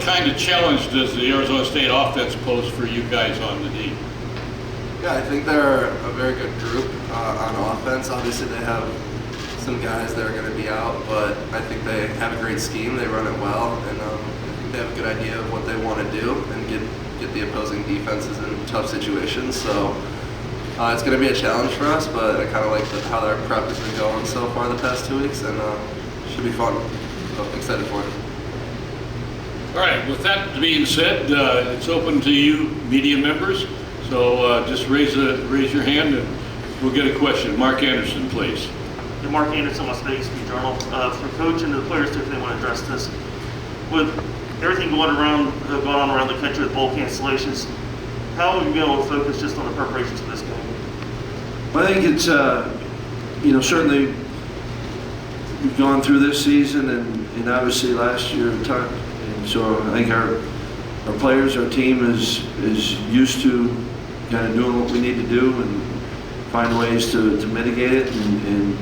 kind of challenge does the Arizona State offense pose for you guys on the D? Yeah, I think they're a very good group on offense. Obviously, they have some guys that are going to be out, but I think they have a great scheme. They run it well, and they have a good idea of what they want to do and get the opposing defenses in tough situations. So it's going to be a challenge for us, but I kind of like how their prep has been going so far the past 2 weeks, and should be fun. So I'm excited for it. All right, with that being said, it's open to you media members. So just raise your hand and we'll get a question. Mark Anderson, please. Yeah, Mark Anderson, Las Vegas Free Journal. For coach and the players, if they want to address this, with everything going on around the country with bowl cancellations, how have you been able to focus just on the preparations for this game? Well, I think it's certainly we've gone through this season and obviously last year a ton. And so I think our players, our team is used to kind of doing what we need to do and find ways to mitigate it, and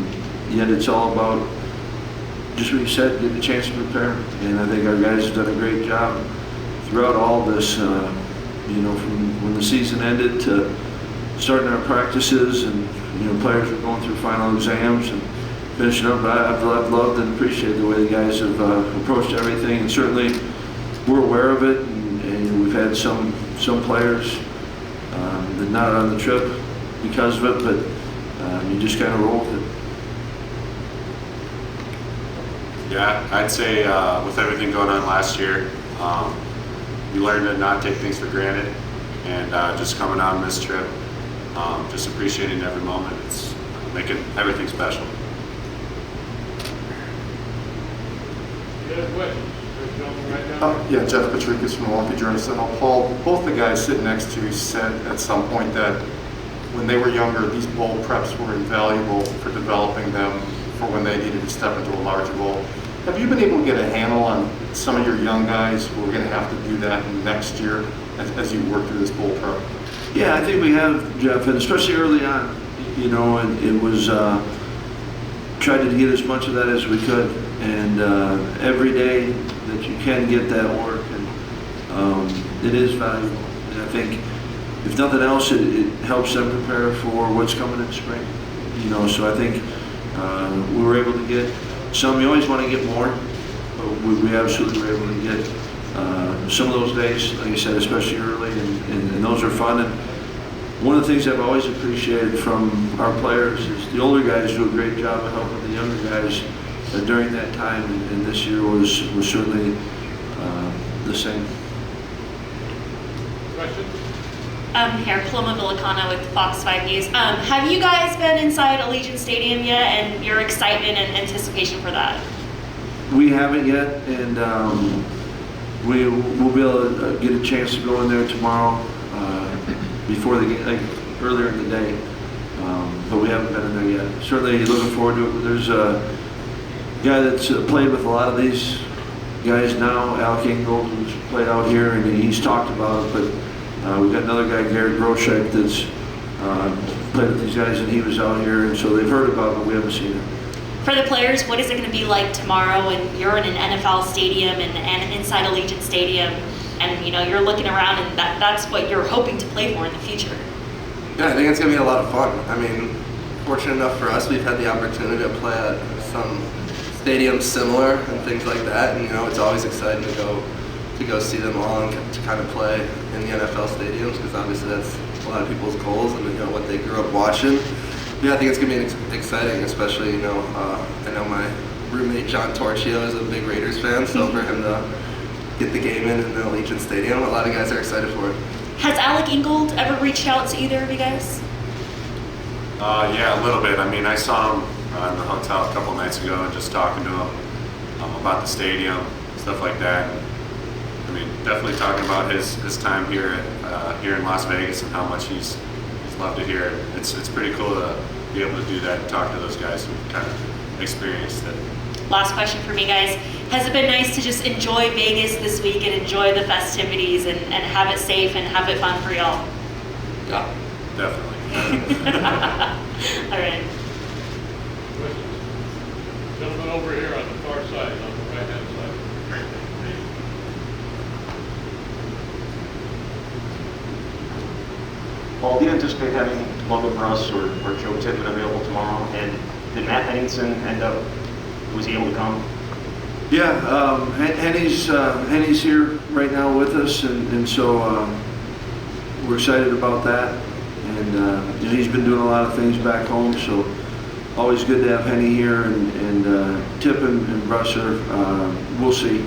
yet it's all about just what you said, getting a chance to prepare. And I think our guys have done a great job throughout all this, from when the season ended to starting our practices, and players are going through final exams and finishing up. But I've loved and appreciated the way the guys have approached everything, and certainly we're aware of it, and we've had some players that not on the trip because of it, but you just kind of roll with it. Yeah, I'd say with everything going on last year, we learned to not take things for granted, and just coming on this trip, just appreciating every moment. It's making everything special. Any other questions? Yeah, Jeff Patricus from Milwaukee Journal-Sentinel. Paul, both the guys sitting next to you said at some point that when they were younger, these bowl preps were invaluable for developing them for when they needed to step into a larger bowl. Have you been able to get a handle on some of your young guys who are going to have to do that next year as you work through this bowl prep? Yeah, I think we have, Jeff, and especially early on, and it was tried to get as much of that as we could, and every day that you can get that work, and it is valuable. And I think, if nothing else, it helps them prepare for what's coming in spring. So I think we were able to get some. You always want to get more, but we absolutely were able to get some of those days, like I said, especially early, and those are fun. And one of the things I've always appreciated from our players is the older guys do a great job of helping the younger guys during that time, and this year was certainly the same. Questions? Here, Paloma Villicana with Fox 5 News. Have you guys been inside Allegiant Stadium yet, and your excitement and anticipation for that? We haven't yet, and we'll be able to get a chance to go in there tomorrow before the game, like earlier in the day. But we haven't been in there yet. Certainly looking forward to it. There's a guy that's played with a lot of these guys now, Alec Ingold, who's played out here, and he's talked about it. But we've got another guy, Garrett Groshek, that's played with these guys, and he was out here, and so they've heard about it, but we haven't seen it. For the players, what is it going to be like tomorrow when you're in an NFL stadium and inside Allegiant Stadium, and you're looking around, and that's what you're hoping to play for in the future? Yeah, I think it's going to be a lot of fun. I mean, fortunate enough for us, we've had the opportunity to play at some stadiums similar and things like that, and it's always exciting to go see them all and to kind of play in the NFL stadiums, because obviously that's a lot of people's goals and what they grew up watching. Yeah, I think it's going to be exciting, especially, I know my roommate John Torchio is a big Raiders fan, so for him to get the game in the Allegiant Stadium, a lot of guys are excited for it. Has Alec Ingold ever reached out to either of you guys? Yeah, a little bit. I mean, I saw him in the hotel a couple nights ago and just talking to him about the stadium, stuff like that. I mean, definitely talking about his time here in Las Vegas and how much he's loved it here. It's pretty cool to be able to do that and talk to those guys who kind of experienced it. Last question for me, guys. Has it been nice to just enjoy Vegas this week and enjoy the festivities and have it safe and have it fun for y'all? Yeah. Definitely. All right. Gentleman over here on the far side, on the right-hand side. Paul, do you anticipate having Logan Bruss or Joe Tippett available tomorrow? And did Matt Henningsen was he able to come? Yeah, Henny's here right now with us, and so we're excited about that. And he's been doing a lot of things back home, so always good to have Henny here. And Tip and Brusser, we'll see.